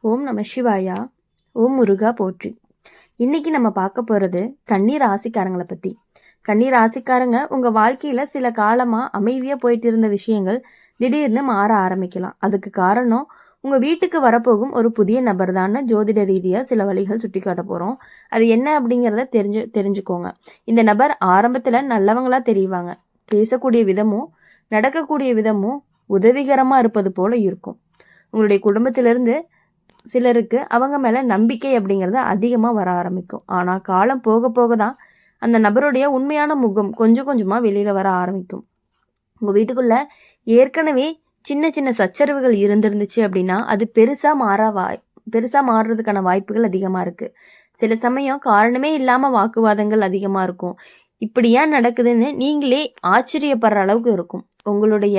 ஓம் நம சிவாயா. ஓம் முருகா போற்றி. இன்னைக்கு நம்ம பார்க்க போகிறது கன்னி ராசிக்காரங்களை பற்றி. கன்னி ராசிக்காரங்க உங்கள் வாழ்க்கையில் சில காலமாக அமைதியாக போயிட்டு இருந்த விஷயங்கள் திடீர்னு மாற ஆரம்பிக்கலாம். அதுக்கு காரணம் உங்கள் வீட்டுக்கு வரப்போகும் ஒரு புதிய நபர் தான். ஜோதிட ரீதியாக சில வழிகள் சுட்டி காட்ட போகிறோம். அது என்ன அப்படிங்கிறத தெரிஞ்சுக்கோங்க. இந்த நபர் ஆரம்பத்தில் நல்லவங்களா தெரிவாங்க. பேசக்கூடிய விதமும் நடக்கக்கூடிய விதமும் உதவிகரமாக இருப்பது போல இருக்கும். உங்களுடைய குடும்பத்திலிருந்து சிலருக்கு அவங்க மேலே நம்பிக்கை அப்படிங்கிறது அதிகமாக வர ஆரம்பிக்கும். ஆனால் காலம் போக போக தான் அந்த நபருடைய உண்மையான முகம் கொஞ்சம் கொஞ்சமாக வெளியில் வர ஆரம்பிக்கும். உங்கள் வீட்டுக்குள்ளே ஏற்கனவே சின்ன சின்ன சச்சரவுகள் இருந்துருந்துச்சு அப்படின்னா அது பெருசாக மாறுறதுக்கான வாய்ப்புகள் அதிகமாக இருக்குது. சில சமயம் காரணமே இல்லாமல் வாக்குவாதங்கள் அதிகமாக இருக்கும். இப்படி ஏன் நடக்குதுன்னு நீங்களே ஆச்சரியப்படுற அளவுக்கு இருக்கும். உங்களுடைய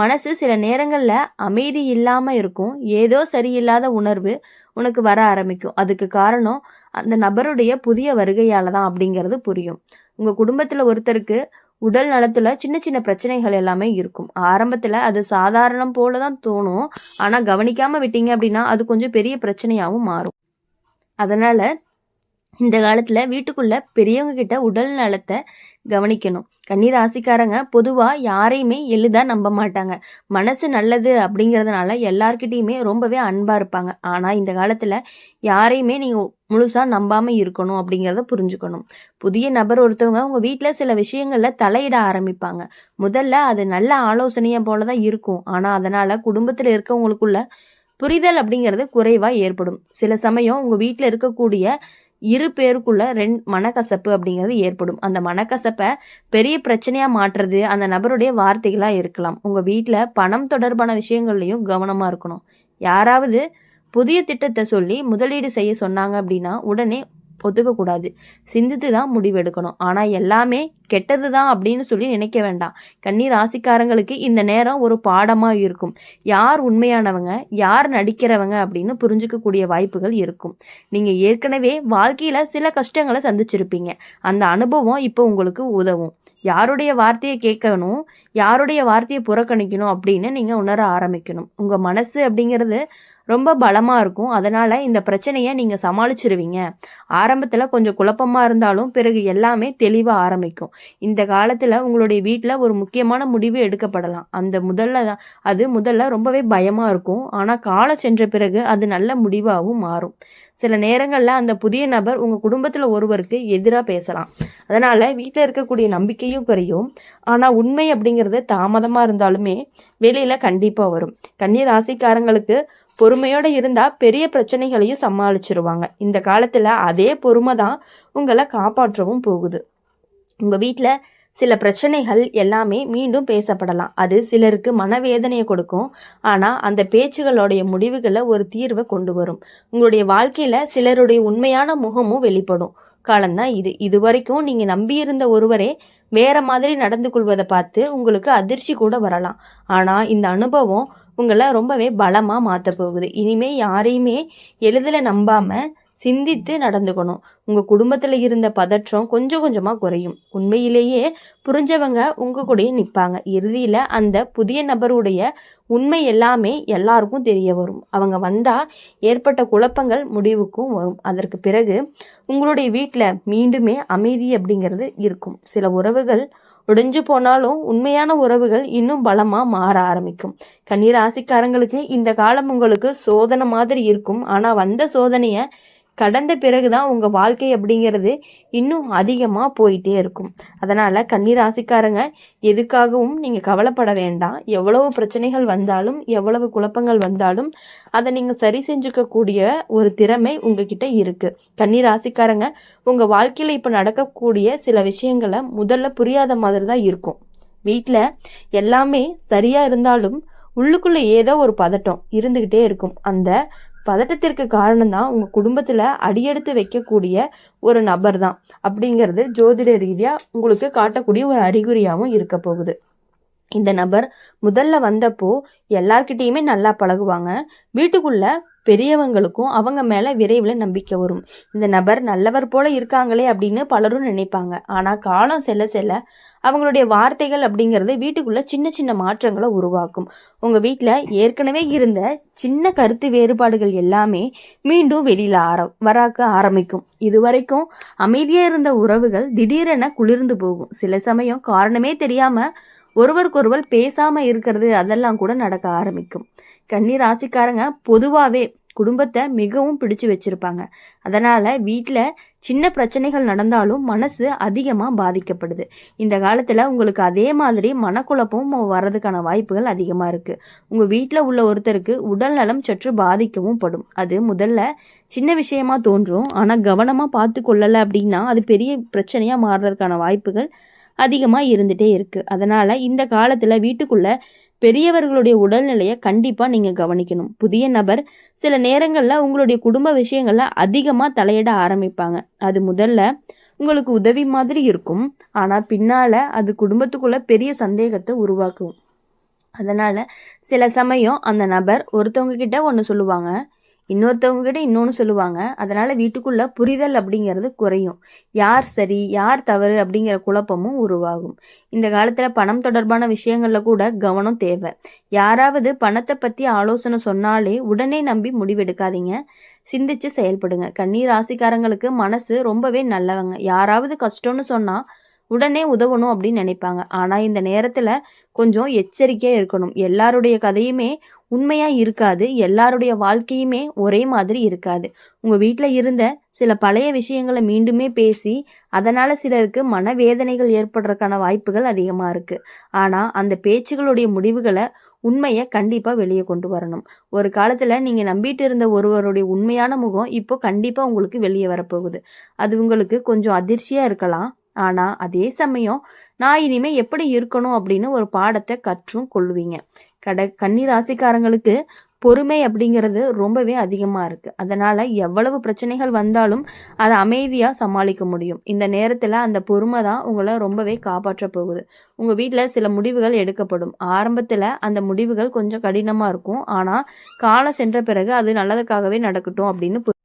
மனசு சில நேரங்களில் அமைதி இல்லாமல் இருக்கும். ஏதோ சரியில்லாத உணர்வு உனக்கு வர ஆரம்பிக்கும். அதுக்கு காரணம் அந்த நபருடைய புதிய வருகையால் தான் அப்படிங்கிறது புரியும். உங்கள் குடும்பத்தில் ஒருத்தருக்கு உடல் நலத்தில் சின்ன சின்ன பிரச்சனைகள் எல்லாமே இருக்கும். ஆரம்பத்தில் அது சாதாரணம் போல தான் தோணும். ஆனால் கவனிக்காமல் விட்டீங்க அப்படின்னா அது கொஞ்சம் பெரிய பிரச்சனையாகவும் மாறும். அதனால் இந்த காலத்தில் வீட்டுக்குள்ளே பெரியவங்க கிட்ட உடல் நலத்தை கவனிக்கணும். கன்னி ராசிக்காரங்க பொதுவாக யாரையுமே எளிதாக நம்ப மாட்டாங்க. மனசு நல்லது அப்படிங்கிறதுனால எல்லார்கிட்டையுமே ரொம்பவே அன்பாக இருப்பாங்க. ஆனால் இந்த காலத்தில் யாரையுமே நீங்கள் முழுசாக நம்பாமல் இருக்கணும் அப்படிங்கிறத புரிஞ்சுக்கணும். புதிய நபர் ஒருத்தவங்க உங்கள் வீட்டில் சில விஷயங்களில் தலையிட ஆரம்பிப்பாங்க. முதல்ல அது நல்ல ஆலோசனையை போல தான் இருக்கும். ஆனால் அதனால் குடும்பத்தில் இருக்கவங்களுக்குள்ள புரிதல் அப்படிங்கிறது குறைவாக ஏற்படும். சில சமயம் உங்கள் வீட்டில் இருக்கக்கூடிய இரு பேருக்குள்ள மனக்கசப்பு அப்படிங்கிறது ஏற்படும். அந்த மனக்கசப்பை பெரிய பிரச்சனையாக மாற்றுறது அந்த நபருடைய வார்த்தைகளாக இருக்கலாம். உங்கள் வீட்டில் பணம் தொடர்பான விஷயங்கள்லையும் கவனமாக இருக்கணும். யாராவது புதிய திட்டத்தை சொல்லி முதலீடு செய்ய சொன்னாங்க அப்படின்னா உடனே ஒத்துக்கக்கூடாது. சிந்தித்து தான் முடிவெடுக்கணும். ஆனால் எல்லாமே கெட்டது தான் அப்படின்னு சொல்லி நினைக்க வேண்டாம். கன்னி ராசிக்காரங்களுக்கு இந்த நேரம் ஒரு பாடமாக இருக்கும். யார் உண்மையானவங்க யார் நடிக்கிறவங்க அப்படின்னு புரிஞ்சுக்கக்கூடிய வாய்ப்புகள் இருக்கும். நீங்கள் ஏற்கனவே வாழ்க்கையில் சில கஷ்டங்களை சந்திச்சிருப்பீங்க. அந்த அனுபவம் இப்போ உங்களுக்கு உதவும். யாருடைய வார்த்தையை கேட்கணும் யாருடைய வார்த்தையை புறக்கணிக்கணும் அப்படின்னு நீங்கள் உணர ஆரம்பிக்கணும். உங்கள் மனசு அப்படிங்கிறது ரொம்ப பலமாக இருக்கும். அதனால் இந்த பிரச்சனையை நீங்கள் சமாளிச்சிருவீங்க. ஆரம்பத்தில் கொஞ்சம் குழப்பமாக இருந்தாலும் பிறகு எல்லாமே தெளிவாக ஆரம்பிக்கும். இந்த காலத்தில் உங்களுடைய வீட்டில் ஒரு முக்கியமான முடிவு எடுக்கப்படலாம். அது முதல்ல ரொம்பவே பயமாக இருக்கும். ஆனால் காலம் சென்ற பிறகு அது நல்ல முடிவாகவும் மாறும். சில நேரங்களில் அந்த புதிய நபர் உங்கள் குடும்பத்தில் ஒருவருக்கு எதிராக பேசலாம். அதனால் வீட்டில் இருக்கக்கூடிய நம்பிக்கையும் குறையும். ஆனால் உண்மை அப்படிங்கிறது தாமதமாக இருந்தாலுமே வெளியில் கண்டிப்பாக வரும். கன்னி ராசிக்காரங்களுக்கு பொறுமையோடு இருந்தால் பெரிய பிரச்சனைகளையும் சமாளிச்சிருவாங்க. இந்த காலத்தில் அதே பொறுமை தான் உங்களை காப்பாற்றவும் போகுது. உங்கள் வீட்டில் சில பிரச்சனைகள் எல்லாமே மீண்டும் பேசப்படலாம். அது சிலருக்கு மனவேதனையை கொடுக்கும். ஆனால் அந்த பேச்சுகளுடைய முடிவுகளை ஒரு தீர்வை கொண்டு வரும். உங்களுடைய வாழ்க்கையில் சிலருடைய உண்மையான முகமும் வெளிப்படும் காலம்தான் இது. இது வரைக்கும் நீங்கள் நம்பியிருந்த ஒருவரே வேற மாதிரி நடந்து கொள்வதை பார்த்து உங்களுக்கு அதிர்ச்சி கூட வரலாம். ஆனால் இந்த அனுபவம் உங்களை ரொம்பவே பலமாக மாற்ற போகுது. இனிமேல் யாரையுமே எளிதில் நம்பாமல் சிந்தித்து நடந்துக்கணும். உங்கள் குடும்பத்தில் இருந்த பதற்றம் கொஞ்சம் கொஞ்சமாக குறையும். உண்மையிலேயே புரிஞ்சவங்க உங்கள் கூடயே நிற்பாங்க. இறுதியில் அந்த புதிய நபருடைய உண்மை எல்லாமே எல்லாருக்கும் தெரிய வரும். அவங்க வந்தால் ஏற்பட்ட குழப்பங்கள் முடிவுக்கும் வரும். அதற்கு பிறகு உங்களுடைய வீட்டில் மீண்டுமே அமைதி அப்படிங்கிறது இருக்கும். சில உறவுகள் உடைஞ்சு போனாலும் உண்மையான உறவுகள் இன்னும் பலமாக மாற ஆரம்பிக்கும். கன்னி ராசிக்காரங்களுக்கு இந்த காலம் உங்களுக்கு சோதனை மாதிரி இருக்கும். ஆனால் வந்த சோதனையை கடந்த பிறகுதான் உங்கள் வாழ்க்கை அப்படிங்கிறது இன்னும் அதிகமாக போயிட்டே இருக்கும். அதனால் கன்னி ராசிக்காரங்க எதுக்காகவும் நீங்கள் கவலைப்பட வேண்டாம். எவ்வளவு பிரச்சனைகள் வந்தாலும் எவ்வளவு குழப்பங்கள் வந்தாலும் அதை நீங்கள் சரி செஞ்சுக்கக்கூடிய ஒரு திறமை உங்ககிட்ட இருக்குது. கன்னி ராசிக்காரங்க உங்கள் வாழ்க்கையில் இப்போ நடக்கக்கூடிய சில விஷயங்களை முதல்ல புரியாத மாதிரி தான் இருக்கும். வீட்டில் எல்லாமே சரியாக இருந்தாலும் உள்ளுக்குள்ளே ஏதோ ஒரு பதட்டம் இருந்துக்கிட்டே இருக்கும். அந்த பதட்டத்திற்கு காரணம் தான் உங்கள் குடும்பத்தில் அடியெடுத்து வைக்கக்கூடிய ஒரு நபர் தான் அப்படிங்கிறது ஜோதிட ரீதியாக உங்களுக்கு காட்டக்கூடிய ஒரு அறிகுறியாகவும் இருக்க போகுது. இந்த நபர் முதல்ல வந்தப்போ எல்லார்கிட்டயுமே நல்லா பழகுவாங்க. வீட்டுக்குள்ள பெரியவங்களுக்கும் அவங்க மேல விரைவில் நம்பிக்கை வரும். இந்த நபர் நல்லவர் போல இருக்காங்களே அப்படின்னு பலரும் நினைப்பாங்க. ஆனா காலம் செல்ல செல்ல அவங்களுடைய வார்த்தைகள் அப்படிங்கிறது வீட்டுக்குள்ள சின்ன சின்ன மாற்றங்களை உருவாக்கும். உங்க வீட்டில் ஏற்கனவே இருந்த சின்ன கருத்து வேறுபாடுகள் எல்லாமே மீண்டும் வெளியில வராக்க ஆரம்பிக்கும். இதுவரைக்கும் அமைதியா இருந்த உறவுகள் திடீரென குளிர்ந்து போகும். சில சமயம் காரணமே தெரியாம ஒருவருக்கொருவர் பேசாம இருக்கிறது அதெல்லாம் கூட நடக்க ஆரம்பிக்கும். கன்னி ராசிக்காரங்க பொதுவாகவே குடும்பத்தை மிகவும் பிடிச்சு வச்சிருப்பாங்க. அதனால வீட்டில் சின்ன பிரச்சனைகள் நடந்தாலும் மனசு அதிகமாக பாதிக்கப்படுது. இந்த காலத்தில் உங்களுக்கு அதே மாதிரி மனக்குழப்பமும் வர்றதுக்கான வாய்ப்புகள் அதிகமாக இருக்குது. உங்கள் வீட்டில் உள்ள ஒருத்தருக்கு உடல் நலம் சற்று பாதிக்கவும் படும். அது முதல்ல சின்ன விஷயமா தோன்றும். ஆனால் கவனமாக பார்த்து கொள்ளலை அப்படின்னா அது பெரிய பிரச்சனையாக மாறுறதுக்கான வாய்ப்புகள் அதிகமாக இருந்துகிட்டே இருக்குது. அதனால் இந்த காலத்தில் வீட்டுக்குள்ள பெரியவர்களுடைய உடல்நிலையை கண்டிப்பாக நீங்கள் கவனிக்கணும். புதிய நபர் சில நேரங்களில் உங்களுடைய குடும்ப விஷயங்களில் அதிகமாக தலையிட ஆரம்பிப்பாங்க. அது முதல்ல உங்களுக்கு உதவி மாதிரி இருக்கும். ஆனால் பின்னால் அது குடும்பத்துக்குள்ள பெரிய சந்தேகத்தை உருவாக்கும். அதனால் சில சமயம் அந்த நபர் ஒருத்தவங்க கிட்ட ஒன்று சொல்லுவாங்க, இன்னொருத்தவங்க கிட்ட இன்னொன்று சொல்லுவாங்க. அதனால் வீட்டுக்குள்ள புரிதல் அப்படிங்கிறது குறையும். யார் சரி யார் தவறு அப்படிங்கிற குழப்பமும் உருவாகும். இந்த காலத்தில் பணம் தொடர்பான விஷயங்களில் கூட கவனம் தேவை. யாராவது பணத்தை பற்றி ஆலோசனை சொன்னாலே உடனே நம்பி முடிவெடுக்காதீங்க. சிந்திச்சு செயல்படுங்க. கன்னி ராசிக்காரங்களுக்கு மனசு ரொம்பவே நல்லவங்க. யாராவது கஷ்டம்னு சொன்னால் உடனே உதவணும் அப்படின்னு நினைப்பாங்க. ஆனால் இந்த நேரத்தில் கொஞ்சம் எச்சரிக்கையாக இருக்கணும். எல்லாருடைய கதையுமே உண்மையாக இருக்காது. எல்லாருடைய வாழ்க்கையுமே ஒரே மாதிரி இருக்காது. உங்கள் வீட்டில் இருந்த சில பழைய விஷயங்களை மீண்டுமே பேசி அதனால் சிலருக்கு மனவேதனைகள் ஏற்படுறதுக்கான வாய்ப்புகள் அதிகமாக இருக்குது. ஆனால் அந்த பேச்சுகளுடைய முடிவுகளை உண்மையை கண்டிப்பாக வெளியே கொண்டு வரணும். ஒரு காலத்தில் நீங்கள் நம்பிட்டு இருந்த ஒருவருடைய உண்மையான முகம் இப்போ கண்டிப்பாக உங்களுக்கு வெளியே வரப்போகுது. அது உங்களுக்கு கொஞ்சம் அதிர்ச்சியாக இருக்கலாம். ஆனால் அதே சமயம் நான் இனிமேல் எப்படி இருக்கணும் அப்படின்னு ஒரு பாடத்தை கற்றும் கொள்வீங்க. கன்னி ராசிக்காரங்களுக்கு பொறுமை அப்படிங்கிறது ரொம்பவே அதிகமாக இருக்குது. அதனால் எவ்வளவு பிரச்சனைகள் வந்தாலும் அதை அமைதியாக சமாளிக்க முடியும். இந்த நேரத்தில் அந்த பொறுமை தான் உங்களை ரொம்பவே காப்பாற்ற போகுது. உங்கள் வீட்டில் சில முடிவுகள் எடுக்கப்படும். ஆரம்பத்தில் அந்த முடிவுகள் கொஞ்சம் கடினமாக இருக்கும். ஆனால் காலம் சென்ற பிறகு அது நல்லதுக்காகவே நடக்கட்டும் அப்படின்னு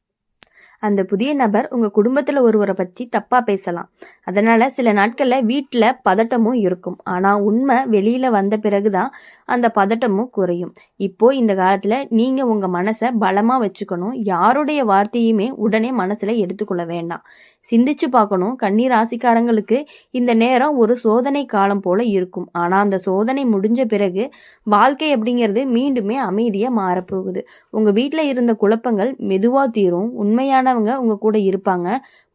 அந்த புதிய நபர் உங்கள் குடும்பத்தில் ஒருவரை பற்றி தப்பாக பேசலாம். அதனால் சில நாட்களில் வீட்டில் பதட்டமும் இருக்கும். ஆனால் உண்மை வெளியில் வந்த பிறகு தான் அந்த பதட்டமும் குறையும். இப்போது இந்த காலத்தில் நீங்கள் உங்கள் மனசை பலமாக வச்சுக்கணும். யாருடைய வார்த்தையுமே உடனே மனசில் எடுத்துக்கொள்ள வேண்டாம். சிந்திச்சு பார்க்கணும். கன்னி ராசிக்காரங்களுக்கு இந்த நேரம் ஒரு சோதனை காலம் போல இருக்கும். ஆனால் அந்த சோதனை முடிஞ்ச பிறகு வாழ்க்கை அப்படிங்கிறது மீண்டுமே அமைதியாக மாறப்போகுது. உங்கள் வீட்டில் இருந்த குழப்பங்கள் மெதுவாக தீரும். உண்மையானவங்க உங்கள் கூட இருப்பாங்க.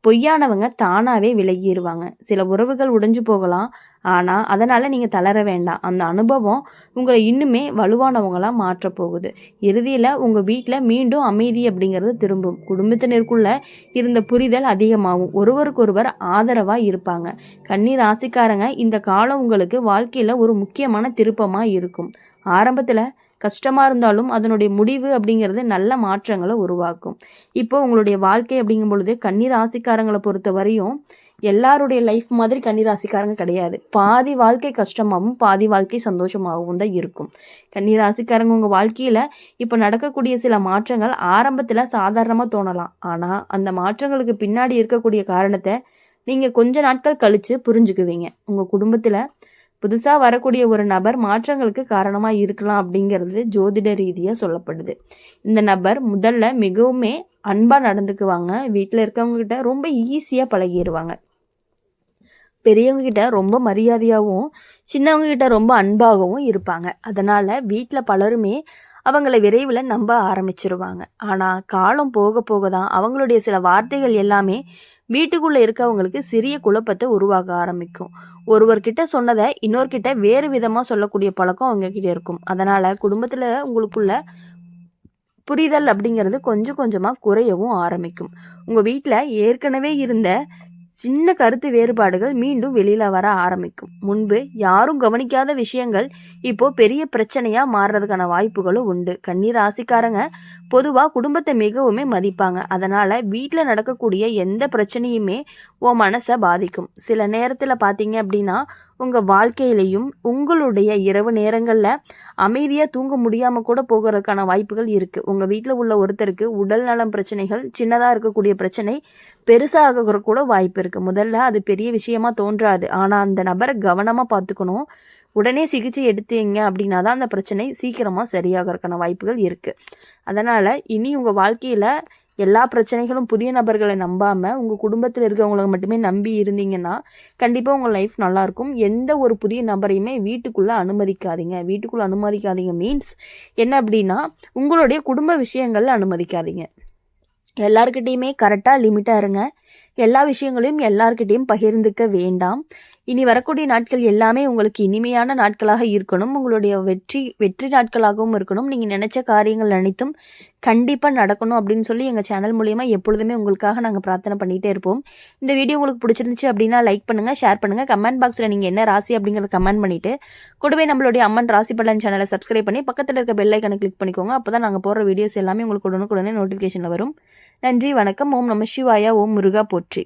பொய்யானவங்க தானாகவே விலகிடுவாங்க. சில உறவுகள் உடைஞ்சு போகலாம். ஆனால் அதனால் நீங்கள் தளர வேண்டாம். அந்த அனுபவம் உங்களை இன்னுமே வலுவானவங்களாக மாற்றப்போகுது. இறுதியில் உங்கள் வீட்டில் மீண்டும் அமைதி அப்படிங்கிறது திரும்பும். குடும்பத்தினருக்குள்ள இருந்த புரிதல் அதிகமாகும். ஒருவருக்கொருவர் ஆதரவாக இருப்பாங்க. கன்னி ராசிக்காரங்க இந்த காலம் உங்களுக்கு வாழ்க்கையில் ஒரு முக்கியமான திருப்பமாக இருக்கும். ஆரம்பத்தில் கஷ்டமாக இருந்தாலும் அதனுடைய முடிவு அப்படிங்கிறது நல்ல மாற்றங்களை உருவாக்கும். இப்போ உங்களுடைய வாழ்க்கை அப்படிங்கும் பொழுது கன்னி ராசிக்காரங்களை பொறுத்த வரையும் எல்லாருடைய லைஃப் மாதிரி கன்னி ராசிக்காரங்க கிடையாது. பாதி வாழ்க்கை கஷ்டமாகவும் பாதி வாழ்க்கை சந்தோஷமாகவும் தான் இருக்கும். கன்னி ராசிக்காரங்க உங்கள் வாழ்க்கையில் இப்போ நடக்கக்கூடிய சில மாற்றங்கள் ஆரம்பத்தில் சாதாரணமாக தோணலாம். ஆனால் அந்த மாற்றங்களுக்கு பின்னாடி இருக்கக்கூடிய காரணத்தை நீங்கள் கொஞ்ச நாட்கள் கழித்து புரிஞ்சுக்குவீங்க. உங்கள் குடும்பத்தில் புதுசாக வரக்கூடிய ஒரு நபர் மாற்றங்களுக்கு காரணமாக இருக்கலாம் அப்படிங்கிறது ஜோதிட ரீதியாக சொல்லப்படுது. இந்த நபர் முதல்ல மிகவுமே அன்பாக நடந்துக்குவாங்க. வீட்டில் இருக்கவங்ககிட்ட ரொம்ப ஈஸியாக பழகிடுவாங்க. பெரியவங்க கிட்ட ரொம்ப மரியாதையாகவும் சின்னவங்க கிட்ட ரொம்ப அன்பாகவும் இருப்பாங்க. அதனால் வீட்டில் பலருமே அவங்கள விரைவில் நம்ப ஆரம்பிச்சிருவாங்க. ஆனால் காலம் போக போக தான் அவங்களுடைய சில வார்த்தைகள் எல்லாமே வீட்டுக்குள்ளே இருக்கவங்களுக்கு சிறிய குழப்பத்தை உருவாக ஆரம்பிக்கும். ஒருவர்கிட்ட சொன்னதை இன்னொருக்கிட்ட வேறு விதமாக சொல்லக்கூடிய பழக்கம் அவங்கக்கிட்ட இருக்கும். அதனால் குடும்பத்தில் உங்களுக்குள்ள புரிதல் அப்படிங்கிறது கொஞ்சம் கொஞ்சமாக குறையவும் ஆரம்பிக்கும். உங்கள் வீட்டில் ஏற்கனவே இருந்த சின்ன கருத்து வேறுபாடுகள் மீண்டும் வெளியில வர ஆரம்பிக்கும். முன்பு யாரும் கவனிக்காத விஷயங்கள் இப்போ பெரிய பிரச்சனையா மாறுறதுக்கான வாய்ப்புகளும் உண்டு. கன்னி ராசிக்காரங்க பொதுவா குடும்பத்தை மிகவுமே மதிப்பாங்க. அதனால வீட்டில் நடக்கக்கூடிய எந்த பிரச்சனையுமே உன் மனசை பாதிக்கும். சில நேரத்தில் பார்த்தீங்க அப்படின்னா உங்கள் வாழ்க்கையிலையும் உங்களுடைய இரவு நேரங்களில் அமைதியாக தூங்க முடியாமல் கூட போகிறதுக்கான வாய்ப்புகள் இருக்குது. உங்கள் வீட்டில் உள்ள ஒருத்தருக்கு உடல் நலம் பிரச்சனைகள், சின்னதாக இருக்கக்கூடிய பிரச்சனை பெருசாக கூட வாய்ப்பு இருக்குது. முதல்ல அது பெரிய விஷயமா தோன்றாது. ஆனால் அந்த நபரை கவனமாக பார்த்துக்கணும். உடனே சிகிச்சை எடுத்தீங்க அப்படின்னா தான் அந்த பிரச்சனை சீக்கிரமாக சரியாகிறதுக்கான வாய்ப்புகள் இருக்குது. அதனால் இனி உங்கள் வாழ்க்கையில் எல்லா பிரச்சனைகளும் புதிய நபர்களை நம்பாமல் உங்கள் குடும்பத்தில் இருக்கிறவங்களை மட்டுமே நம்பி இருந்தீங்கன்னா கண்டிப்பாக உங்கள் லைஃப் நல்லாயிருக்கும். எந்த ஒரு புதிய நபரையுமே வீட்டுக்குள்ளே அனுமதிக்காதீங்க. மீன்ஸ் என்ன அப்படின்னா உங்களுடைய குடும்ப விஷயங்களில் அனுமதிக்காதீங்க. எல்லாருக்கிட்டேயுமே கரெக்டாக லிமிட்டாக இருங்க. எல்லா விஷயங்களையும் எல்லார்கிட்டையும் பகிர்ந்துக்க வேண்டாம். இனி வரக்கூடிய நாட்கள் எல்லாமே உங்களுக்கு இனிமையான நாட்களாக இருக்கணும். உங்களுடைய வெற்றி நாட்களாகவும் இருக்கணும். நீங்கள் நினச்ச காரியங்கள் அனைத்தும் கண்டிப்பாக நடக்கணும் அப்படின்னு சொல்லி எங்கள் சேனல் மூலிமா எப்பொழுதுமே உங்களுக்காக நாங்கள் பிரார்த்தனை பண்ணிகிட்டே இருப்போம். இந்த வீடியோ உங்களுக்கு பிடிச்சிருந்துச்சு அப்படின்னா லைக் பண்ணுங்கள், ஷேர் பண்ணுங்கள். கமெண்ட் பாக்ஸில் நீங்கள் என்ன ராசி அப்படிங்கிறத கமெண்ட் பண்ணிவிட்டு கூடவே நம்மளுடைய அம்மன் ராசி பலன் சேனலை சப்ஸ்கிரைப் பண்ணி பக்கத்தில் இருக்க பெல் ஐக்கனை கிளிக் பண்ணிக்கோங்க. அப்போ தான் நாங்கள் போடுற வீடியோஸ் எல்லாமே உங்களுக்கு உடனுக்குடனே நோட்டிஃபிகேஷனில் வரும். நன்றி, வணக்கம். ஓம் நம சிவாயா. ஓம் முருகா போற்றி.